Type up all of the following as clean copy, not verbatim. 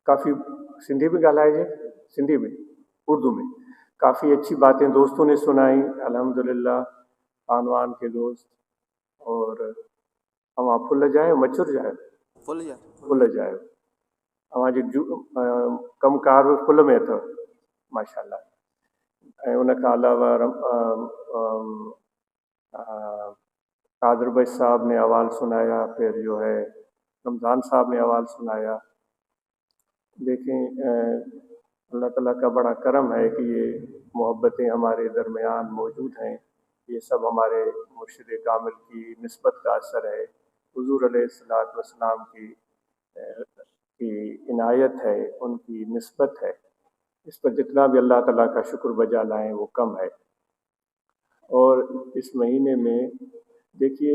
काफ़ी सिंधी में ॻाल्हाए जे, सिंधी में, उर्दू में काफ़ी अच्छी बातें दोस्तों ने सुनाई अल्हम्दुलिल्लाह। आनवान के दोस्त और अवां फुल जायो मचुर जायो फुल यार फुल जायो अवां जो कमकार बि फुल में अथव माशाल्लाह। ऐं उन खां अलावा कादर भाई साहब ने अवाल सुनाया, फिर जो है रमज़ान साहब ने अवाल सुनाया। देखें अल्लाह ताला का बड़ा करम है कि ये मोहब्बतें हमारे दरमियान मौजूद हैं। ये सब हमारे मुर्शिद कामिल की निस्बत का असर है, हुज़ूर अलैहिस्सलातु वस्सलाम की इनायत है, उनकी निस्बत है। इस पर जितना भी अल्लाह ताला का शुक्र बजा लाएं वो कम है। और इस महीने में देखिए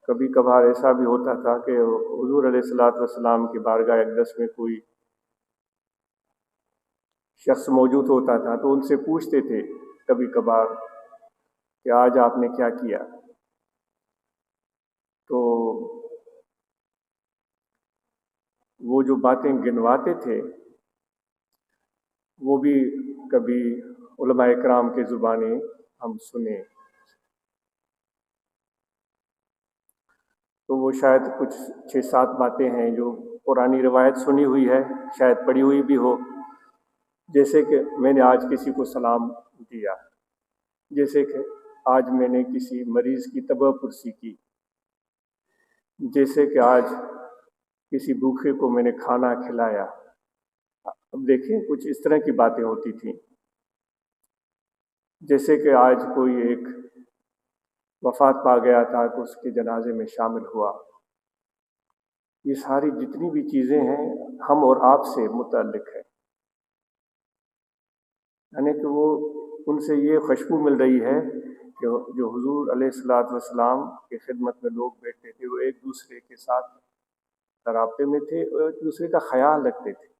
कभी कभार ऐसा भी होता था कि हुज़ूर अलैहिस्सलातु वस्सलाम की बारगाह अक़दस में कोई शख्स मौजूद होता था तो उनसे पूछते थे कभी कभार कि आज आपने क्या किया। तो वो जो बातें गिनवाते थे वो भी कभी उलमा इकराम के ज़ुबानी हम सुने, तो वो शायद कुछ 6-7 बातें हैं जो पुरानी रिवायत सुनी हुई है, शायद पढ़ी हुई भी हो। जैसे कि मैंने आज किसी को सलाम दिया, जैसे कि आज मैंने किसी मरीज़ की तबपुरसी की, जैसे कि आज किसी भूखे को मैंने खाना खिलाया। अब देखिए कुछ इस तरह की बातें होती थी। जैसे कि आज कोई एक वफ़ात पा गया था तो उसके जनाजे में शामिल हुआ। ये सारी जितनी भी चीज़ें हैं हम और आप से मुतल्लिक़ है, यानी कि वो उनसे ये खुशबू मिल रही है कि जो हुज़ूर अलैहिस्सलातु वस्सलाम की खिदमत में लोग बैठते थे वो एक दूसरे के साथ राब्ते में थे और एक दूसरे का ख्याल रखते थे।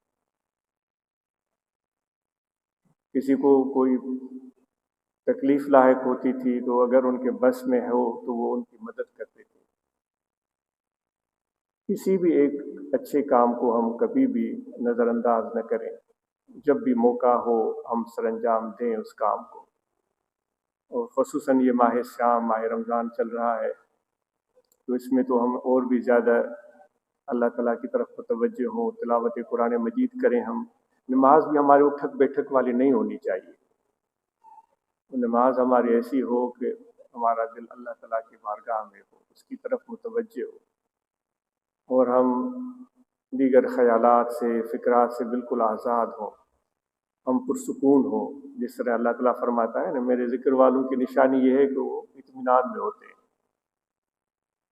किसी को कोई तकलीफ़ लायक होती थी तो अगर उनके बस में हो तो वो उनकी मदद करते थे। किसी भी एक अच्छे काम को हम कभी भी नज़रअंदाज न करें, जब भी मौका हो हम सरअंजाम दें उस काम को। और ख़ुसूसन ये माह शाम माह रमज़ान चल रहा है तो इसमें तो हम और भी ज़्यादा अल्लाह ताला की तरफ मुतवज्जह हों, तिलावत कुरान मजीद करें। हम नमाज भी हमारे उठक बैठक वाली नहीं होनी चाहिए, नमाज हमारी ऐसी हो कि हमारा दिल अल्लाह ताला की बारगाह में हो, उसकी तरफ मुतवज्जह हो और हम दीगर ख़यालात से फ़िक्रात से बिल्कुल आज़ाद हों, हम पुरसुकून हों। जिस तरह अल्लाह ताला फरमाता है ना, मेरे ज़िक्र वालों की निशानी ये है कि वो इत्मीनान में होते हैं।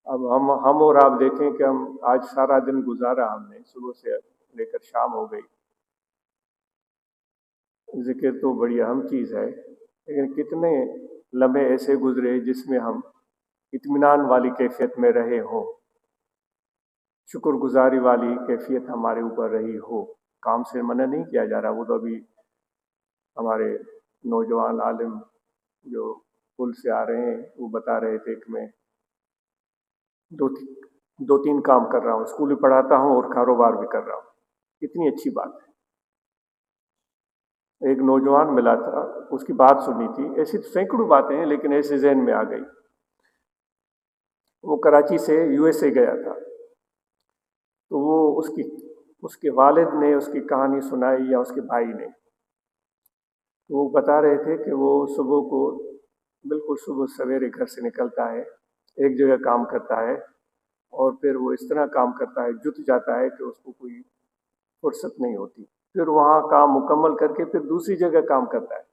अब हम और आप देखें कि हम आज सारा दिन गुजारा, हमने सुबह से लेकर शाम हो गई। ज़िक्र तो बड़ी अहम चीज़ है, लेकिन कितने लम्हे ऐसे गुजरे जिसमें हम इत्मीनान वाली कैफियत में रहे हों, शुक्रगुजारी वाली कैफियत हमारे ऊपर रही हो। काम से मना नहीं किया जा रहा, वो तो अभी हमारे नौजवान आलिम जो पुल से आ रहे हैं वो बता रहे थे कि मैं दो तीन काम कर रहा हूँ, स्कूल भी पढ़ाता हूँ और कारोबार भी कर रहा हूँ। कितनी अच्छी बात है। एक नौजवान मिला था, उसकी बात सुनी थी, ऐसी तो सैकड़ों बातें हैं लेकिन ऐसे जहन में आ गई। वो कराची से यूएसए गया था, तो वो उसके वालिद ने उसकी कहानी सुनाई या उसके भाई ने। वो बता रहे थे कि वो सुबह को बिल्कुल सुबह सवेरे घर से निकलता है, एक जगह काम करता है और फिर वो इस तरह काम करता है, जुट जाता है कि उसको कोई फुर्सत नहीं होती। फिर वहाँ काम मुकम्मल करके फिर दूसरी जगह काम करता है,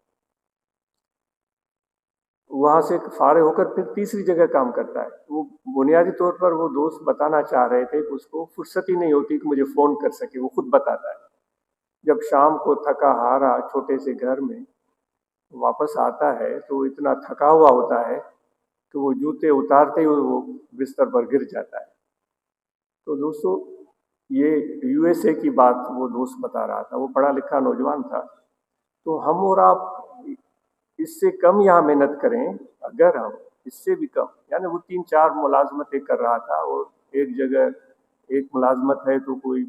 वहाँ से फारिग होकर फिर तीसरी जगह काम करता है। वो बुनियादी तौर पर वो दोस्त बताना चाह रहे थे कि उसको फुर्सत ही नहीं होती कि मुझे फ़ोन कर सके। वो खुद बताता है जब शाम को थका हारा छोटे से घर में वापस आता है तो इतना थका हुआ होता है कि वो जूते उतारते ही वो बिस्तर पर गिर जाता है। तो दोस्तों ये यूएसए की बात वो दोस्त बता रहा था, वो पढ़ा लिखा नौजवान था। तो हम और आप इससे कम यहाँ मेहनत करें, अगर हम इससे भी कम, यानी वो 3-4 मुलाजमतें कर रहा था और एक जगह ایک ملازمت ہے تو کوئی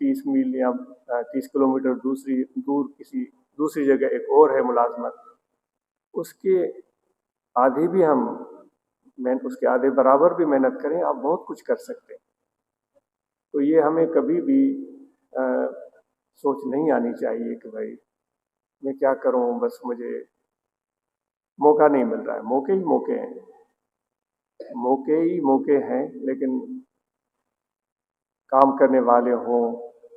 30 میل یا 30 کلومیٹر دور کسی دوسری جگہ ایک اور ہے ملازمت، اس کے آدھے بھی ہم اس کے آدھے برابر بھی محنت کریں، آپ بہت کچھ کر سکتے ہیں۔ تو یہ ہمیں کبھی بھی سوچ نہیں آنی چاہیے کہ بھائی میں کیا کروں، بس مجھے موقع نہیں مل رہا ہے۔ موقع ہی موقع ہیں، موقع ہی موقع ہیں، لیکن کام کرنے والے ہوں،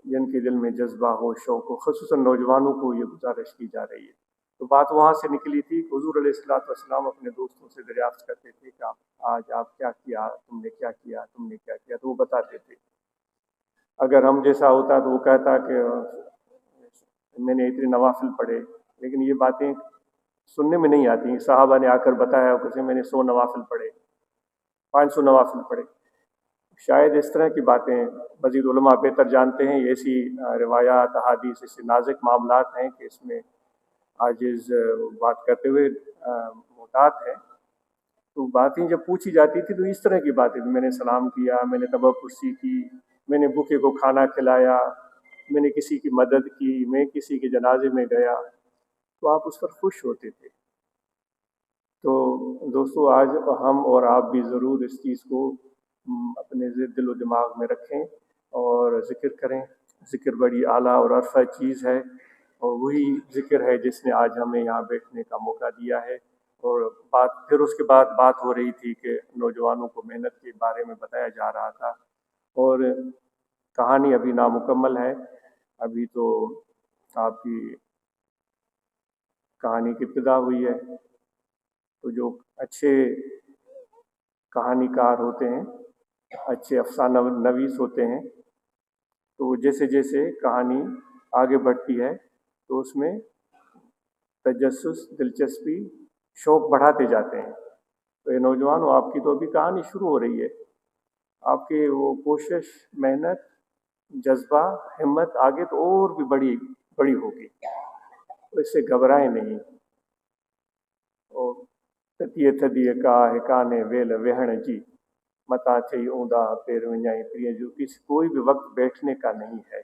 جن کے دل میں جذبہ ہو، شوق ہو، خصوصاً نوجوانوں کو یہ گزارش کی جا رہی ہے۔ تو بات وہاں سے نکلی تھی کہ حضور علیہ السلام اپنے دوستوں سے دریافت کرتے تھے کہ آج آپ کیا کیا، تم نے کیا کیا، تم نے کیا کیا، تو وہ بتاتے تھے۔ اگر ہم جیسا ہوتا تو وہ کہتا کہ میں نے اتنے نوافل پڑھے، لیکن یہ باتیں سننے میں نہیں آتی۔ صحابہ نے آ کر بتایا کہ میں نے 100 نوافل پڑھے، 500 نوافل پڑھے۔ شاید اس طرح کی باتیں مزید علماء بہتر جانتے ہیں۔ ایسی روایات، احادیث، ایسے نازک معاملات ہیں کہ اس میں عاجز بات کرتے ہوئے محتاط ہے۔ تو باتیں جب پوچھی جاتی تھی تو اس طرح کی باتیں، میں نے سلام کیا، میں نے تبہ پرسی کی، میں نے بھوکے کو کھانا کھلایا، میں نے کسی کی مدد کی، میں کسی کے جنازے میں گیا، تو آپ اس پر خوش ہوتے تھے۔ تو دوستو، آج ہم اور آپ بھی ضرور اس چیز کو اپنے دل و دماغ میں رکھیں اور ذکر کریں۔ ذکر بڑی اعلیٰ اور عرفہ چیز ہے، اور وہی ذکر ہے جس نے آج ہمیں یہاں بیٹھنے کا موقع دیا ہے۔ اور پھر اس کے بعد بات ہو رہی تھی کہ نوجوانوں کو محنت کے بارے میں بتایا جا رہا تھا، اور کہانی ابھی نامکمل ہے۔ ابھی تو آپ کی کہانی کی ابتدا ہوئی ہے۔ تو جو اچھے کہانی کار ہوتے ہیں، اچھے افسانہ نویس ہوتے ہیں، تو جیسے جیسے کہانی آگے بڑھتی ہے تو اس میں تجسس، دلچسپی، شوق بڑھاتے جاتے ہیں۔ تو یہ نوجوانوں، آپ کی تو ابھی کہانی شروع ہو رہی ہے۔ آپ کی وہ کوشش، محنت، جذبہ، ہمت آگے تو اور بھی بڑی ہوگی، تو اس سے گھبرائیں نہیں۔ اور تتیے تھدیے کا ہکانے ویل وہن جی متا چئی اوندا پیر ونجائیں پریے، جو کوئی بھی وقت بیٹھنے کا نہیں ہے۔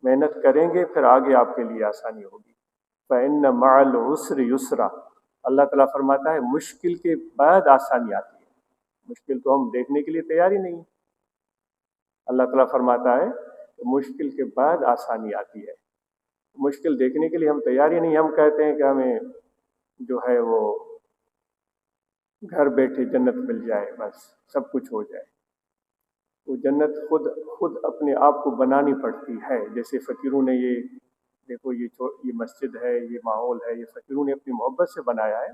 محنت کریں گے پھر آگے آپ کے لیے آسانی ہوگی۔ فَإِنَّ مَعَ الْعُسْرِ يُسْرًا، اللہ تعالیٰ فرماتا ہے مشکل کے بعد آسانی آتی ہے۔ مشکل تو ہم دیکھنے کے لیے تیار ہی نہیں۔ اللہ تعالیٰ فرماتا ہے کہ مشکل کے بعد آسانی آتی ہے۔ مشکل دیکھنے کے لیے ہم تیار ہی نہیں۔ ہم کہتے ہیں کہ ہمیں جو ہے وہ گھر بیٹھے جنت مل جائے، بس سب کچھ ہو جائے۔ وہ جنت خود اپنے آپ کو بنانی پڑتی ہے۔ جیسے فقیروں نے یہ دیکھو، یہ مسجد ہے، یہ ماحول ہے، یہ فقیروں نے اپنی محبت سے بنایا ہے۔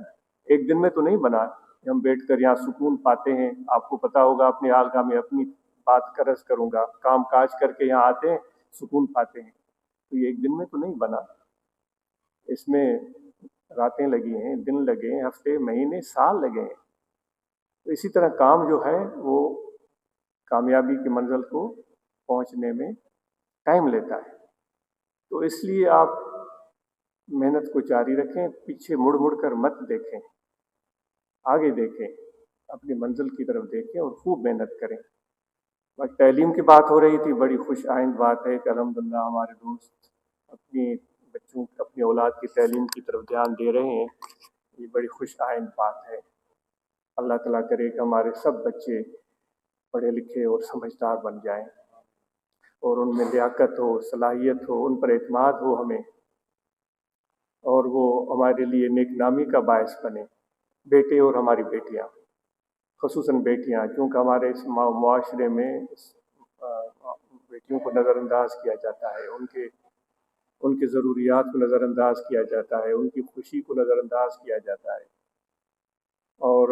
ایک دن میں تو نہیں بنا۔ ہم بیٹھ کر یہاں سکون پاتے ہیں۔ آپ کو پتا ہوگا، اپنے عالگاہ میں اپنی بات کا عرض کروں گا، کام کاج کر کے یہاں آتے ہیں، سکون پاتے ہیں۔ تو یہ ایک دن میں تو نہیں بنا، اس میں راتیں لگی ہیں، دن لگے ہیں، ہفتے، مہینے، سال لگے ہیں۔ تو اسی طرح کام جو ہے وہ کامیابی کی منزل کو پہنچنے میں ٹائم لیتا ہے۔ تو اس لیے آپ محنت کو جاری رکھیں، پیچھے مڑ مڑ کر مت دیکھیں، آگے دیکھیں، اپنی منزل کی طرف دیکھیں اور خوب محنت کریں۔ بس تعلیم کی بات ہو رہی تھی، بڑی خوش آئند بات ہے کہ الحمدللہ ہمارے دوست اپنی بچوں، اپنی اولاد کی تعلیم کی طرف دھیان دے رہے ہیں۔ یہ بڑی خوش آئند بات ہے۔ اللہ تعالیٰ کرے کہ ہمارے سب بچے پڑھے لکھے اور سمجھدار بن جائیں، اور ان میں لیاقت ہو، صلاحیت ہو، ان پر اعتماد ہو ہمیں، اور وہ ہمارے لیے نیک نامی کا باعث بنے۔ بیٹے اور ہماری بیٹیاں، خصوصاً بیٹیاں، چونکہ ہمارے اس معاشرے میں بیٹیوں کو نظر انداز کیا جاتا ہے، ان کے ضروریات کو نظر انداز کیا جاتا ہے، ان کی خوشی کو نظر انداز کیا جاتا ہے، اور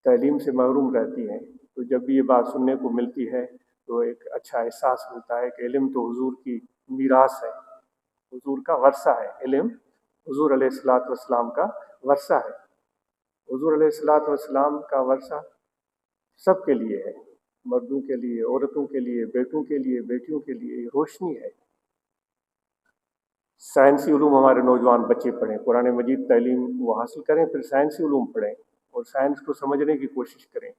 تعلیم سے محروم رہتی ہیں۔ تو جب بھی یہ بات سننے کو ملتی ہے تو ایک اچھا احساس ملتا ہے کہ علم تو حضور کی میراث ہے، حضور کا ورثہ ہے۔ علم حضور علیہ السلام کا ورثہ ہے۔ حضور علیہ السلام کا ورثہ سب کے لیے ہے، مردوں کے لیے، عورتوں کے لیے، بیٹوں کے لیے، بیٹیوں کے لیے، یہ روشنی ہے۔ سائنسی علوم ہمارے نوجوان بچے پڑھیں، قرآن مجید تعلیم وہ حاصل کریں، پھر سائنسی علوم پڑھیں اور سائنس کو سمجھنے کی کوشش کریں۔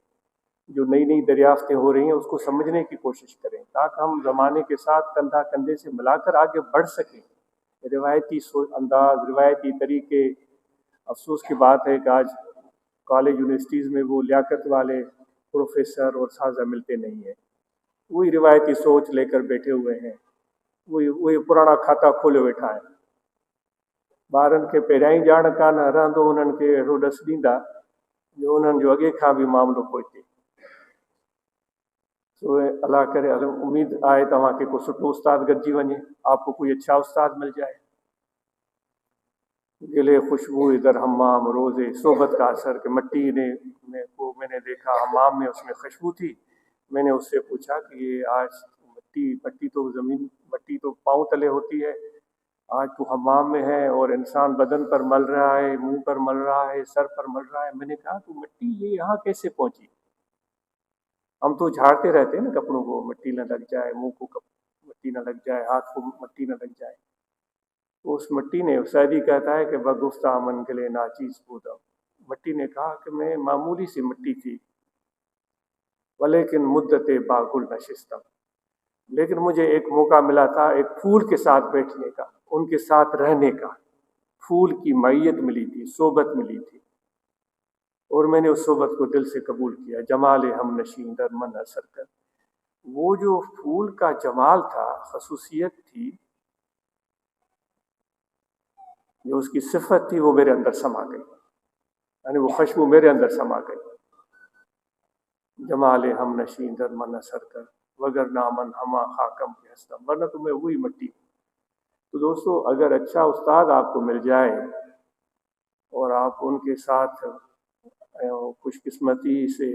جو نئی نئی دریافتیں ہو رہی ہیں اس کو سمجھنے کی کوشش کریں تاکہ ہم زمانے کے ساتھ کندھا کندھے سے ملا کر آگے بڑھ سکیں. روایتی انداز، روایتی طریقے. افسوس کی بات ہے کہ آج کالج یونیورسٹیز میں وہ لیاقت والے پروفیسر اور اساتذہ ملتے نہیں ہیں. وہی روایتی سوچ لے کر بیٹھے ہوئے ہیں، وہی پرانا کھاتا کھولے بیٹھا ہے. ॿारनि खे पहिरियां ई ॼाण कान रहंदो उन्हनि खे अहिड़ो ॾस ॾींदा जो उन्हनि जो अॻे खां बि मामिलो पोइ थिए. तो अल्लाह करे, उम्मीद आए तव्हांखे को सुठो उस्ताद गॾिजी वञे, आपको कोई अच्छा उस्ताद मिल जाए. गिले खुशबू इधर हमाम रोज़े सोबत का असर कि मट्टी ने को मैंने देखा हमाम में, उसमें खुशबू थी. मैंने उससे पूछा कि ये आज मट्टी तो ज़मीन, मट्टी तो पाँव तले होती है, आज तो हमाम में है और इंसान बदन पर मल रहा है, मुंह पर मल रहा है, सर पर मल रहा है. मैंने कहा तो मिट्टी ये यहाँ कैसे पहुंची? हम तो झाड़ते रहते हैं ना कपड़ों को, मिट्टी न लग जाए, मुंह को मिट्टी न लग जाए, हाथ को मिट्टी न लग जाए. तो उस मिट्टी ने, सैदी कहता है कि बगुफ्ता मन गले नाचीज पूदा, मिट्टी ने कहा कि मैं मामूली सी मिट्टी थी, वलेकिन मुद्दत बागुल नशिस्ता, लेकिन मुझे एक मौका मिला था एक फूल के साथ बैठने का, उनके साथ रहने का. फूल की मैयत मिली थी, सोबत मिली थी, और मैंने उस सोबत को दिल से कबूल किया. जमाल हम नशीन दर मन असर कर. वो जो फूल का जमाल था, खसूसियत थी, जो उसकी सिफत थी, वो मेरे अंदर समा गई, यानी वो खुशबू मेरे अंदर समा गई. जमाल हम नशीन दर मन असर कर वगर नामन हमा खाकम के हस्ता, वरना तो मैं वही मिट्टी. तो दोस्तों, अगर अच्छा उस्ताद आपको मिल जाए और आप उनके साथ खुशकिस्मती से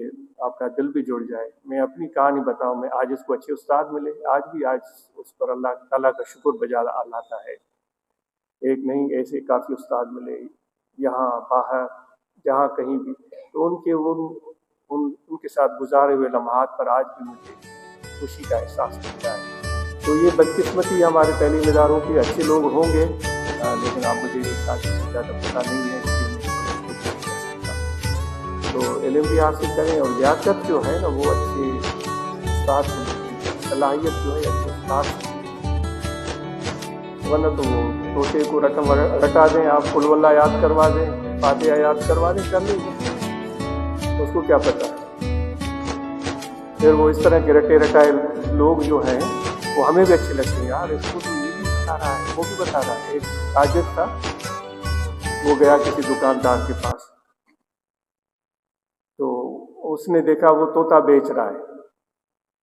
आपका दिल भी जुड़ जाए. मैं अपनी कहानी बताऊं, मैं आज इसको अच्छे उस्ताद मिले, आज उस पर अल्लाह ताला का शुक्र बजा लाता है. एक नहीं, ऐसे काफ़ी उस्ताद मिले यहाँ बाहर जहाँ कहीं भी. तो उनके साथ गुजारे हुए लम्हात पर आज भी मुझे खुशी का एहसास होता है. तो ये बदकिस्मती हमारे तालीम इदारों के, अच्छे लोग होंगे लेकिन आप मुझे इस बात से ज़्यादा पता नहीं है कि तो इल्म भी हासिल करें और लियाकत जो है ना वो अच्छे उस्ताद की सलाहियत जो है अच्छे उस्ताद की. वरना तो वो तोते को रटा दें, आप कुल वल्लाह याद करवा दें, फातिहा याद करवा दें, कर लेंगे, तो उसको क्या पता है. फिर वो इस तरह के रटे रटाए लोग जो हैं वो हमें भी अच्छे लगते हैं. यार इसको तो ये भी बता रहा है, वो भी बता रहा है. एक ताजिर था, वो गया किसी दुकानदार के पास, तो उसने देखा वो तोता बेच रहा है.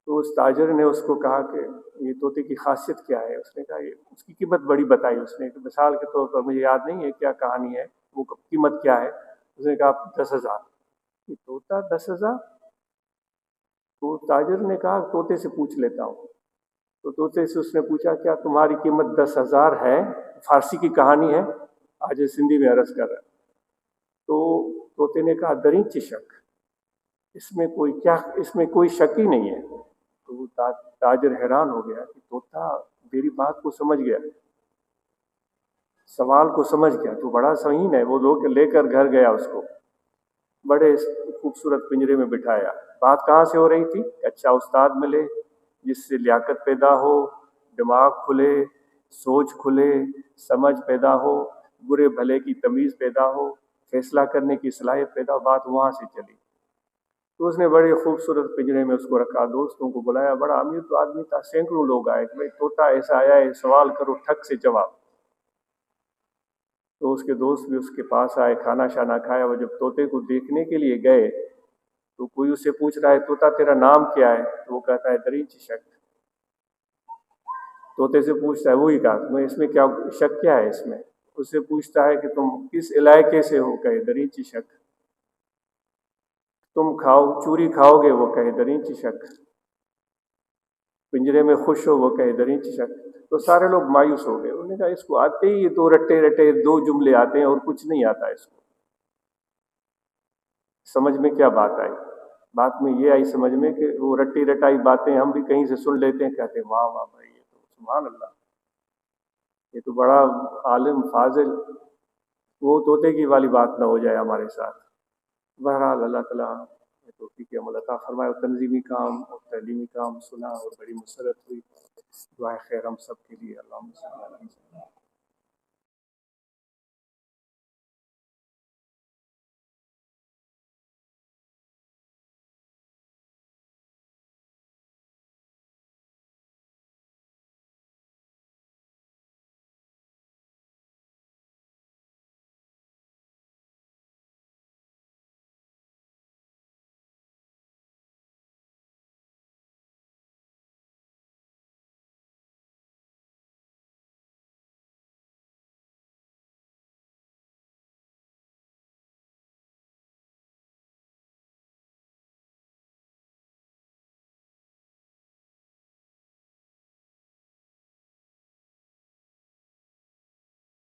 तो उस ताजिर ने उसको कहा कि ये तोते की खासियत क्या है. उसने कहा, ये उसकी कीमत बड़ी बताई उसने, कि मिसाल के तौर पर मुझे याद नहीं है क्या कहानी है, वो कीमत क्या है. उसने कहा 10,000. तोता 10,000? तो ताजिर ने कहा तोते से पूछ लेता हूँ. तो तोते से उसने पूछा क्या तुम्हारी कीमत 10,000 है? फारसी की कहानी है, आज सिंधी में अर्ज कर रहा है. तो तोते ने कहा दरीची शक, इसमें कोई शक ही नहीं है. तो वो ताजिर हैरान हो गया कि तोता मेरी बात को समझ गया, सवाल को समझ गया, तो बड़ा सहीन है. वो लोग लेकर घर गया, उसको बड़े खूबसूरत पिंजरे में बिठाया. बात कहाँ से हो रही थी? अच्छा उस्ताद मिले जिससे लियाकत पैदा हो, दिमाग खुले, सोच खुले, समझ पैदा हो, बुरे भले की तमीज़ पैदा हो, फैसला करने की सलाहियत पैदा हो. बात वहाँ से चली. तो उसने बड़े खूबसूरत पिंजरे में उसको रखा, दोस्तों को बुलाया. बड़ा अमीर तो आदमी था, सैकड़ों लोग आए कि भाई तोता ऐसा आया है, सवाल करो, ठक से जवाब. तो उसके दोस्त भी उसके पास आए, खाना शाना खाया. वो जब तोते को देखने के लिए गए तो कोई उससे पूछ रहा है तोता तेरा नाम क्या है? तो वो कहता है दरीची शक. तोते से पूछता है, वही कहा तुम्हें इसमें क्या शक क्या है इसमें? उससे पूछता है कि तुम किस इलाके से हो? कहे दरीची शक. तुम चूरी खाओगे? वो कहे दरीची शक. पिंजरे में खुश हो? वो कहे दरीची शक. तो सारे लोग मायूस हो गए. उन्होंने कहा इसको आते ही ये दो रट्टे रटे दो जुमले आते हैं और कुछ नहीं आता इसको. समझ में क्या बात आई? बात में ये आई समझ में कि वो रट्टी रटाई बातें हम भी कहीं से सुन लेते हैं, कहते हैं वाह वाह भाई, ये तो सुभान अल्लाह, ये तो बड़ा आलिम फाजिल. वो तोते की वाली बात ना हो जाए हमारे साथ. बहरहाल अल्लाह ताला توفیق عمل عطا فرمائے، اور تنظیمی کام اور تعلیمی کام سنا اور بڑی مسرت ہوئی. دعائیں خیر ہم سب کے لیے. اللہم صلی اللہ علیہ وسلم.